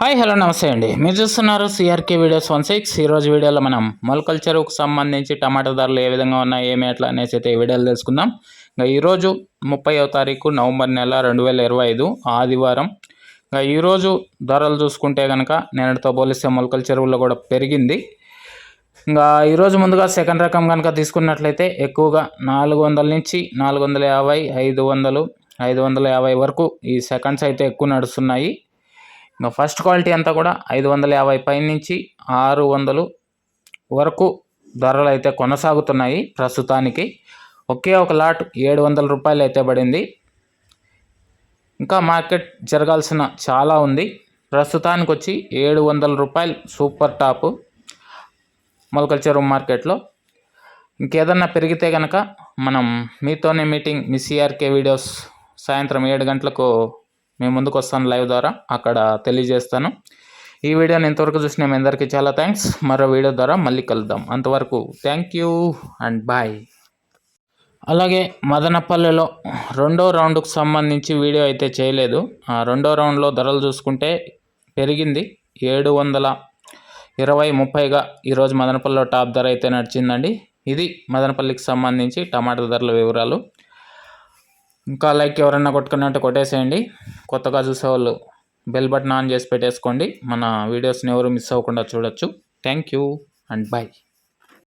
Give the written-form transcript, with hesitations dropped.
Hi hello నమస్తే అండి. మీరు చూస్తున్నారు సిఆర్కే వీడియోస్ 16. ఈరోజు వీడియోలో మనం మొలకల చెరువుకు సంబంధించి టమాటా ధరలు ఏ విధంగా ఉన్నాయి, ఏమి ఎట్లా అనేసి అయితే ఈ వీడియోలో తెలుసుకుందాం. ఇంకా ఈరోజు 30వ తారీఖు నవంబర్ నెల 2025 ఆదివారం. ఇంకా ఈరోజు ధరలు చూసుకుంటే కనుక నిన్నటితో పోలిస్తే మొలకల చెరువులో కూడా పెరిగింది. ఇంకా ఈరోజు ముందుగా సెకండ్ రకం కనుక తీసుకున్నట్లయితే ఎక్కువగా 400 నుంచి 450, 500, 550 వరకు ఈ సెకండ్స్ అయితే ఎక్కువ నడుస్తున్నాయి. ఇంకా ఫస్ట్ క్వాలిటీ అంతా కూడా 550 పై నుంచి 600 వరకు ధరలు అయితే కొనసాగుతున్నాయి ప్రస్తుతానికి. ఒకే ఒక లాట్ 700 రూపాయలు అయితే పడింది. ఇంకా మార్కెట్ జరగాల్సిన చాలా ఉంది. ప్రస్తుతానికి వచ్చి 700 రూపాయలు సూపర్ టాప్ మొలకల చెరువు మార్కెట్లో. ఇంకేదన్నా పెరిగితే కనుక మనం మీతోనే మీటింగ్, మీ సిఆర్కే వీడియోస్ సాయంత్రం 7 గంటలకు మేము ముందుకు వస్తాను లైవ్ ద్వారా, అక్కడ తెలియజేస్తాను. ఈ వీడియోని ఇంతవరకు చూసిన మీ అందరికీ చాలా థ్యాంక్స్. మరో వీడియో ద్వారా మళ్ళీ కలుద్దాం. అంతవరకు థ్యాంక్ యూ అండ్ బాయ్. అలాగే మదనపల్లిలో రెండో రౌండ్కు సంబంధించి వీడియో అయితే చేయలేదు. రెండో రౌండ్లో ధరలు చూసుకుంటే పెరిగింది 720, 30గా ఈరోజు మదనపల్లిలో టాప్ ధర అయితే నడిచిందండి. ఇది మదనపల్లికి సంబంధించి టమాటా ధరల వివరాలు. ఇంకా లైక్ ఎవరన్నా కొట్టుకున్నట్టు కొట్టేసేయండి. కొత్తగా చూసేవాళ్ళు బెల్ బటన్ ఆన్ చేసి పెట్టేసుకోండి. మన వీడియోస్ని ఎవరు మిస్ అవ్వకుండా చూడొచ్చు. Thank you and bye.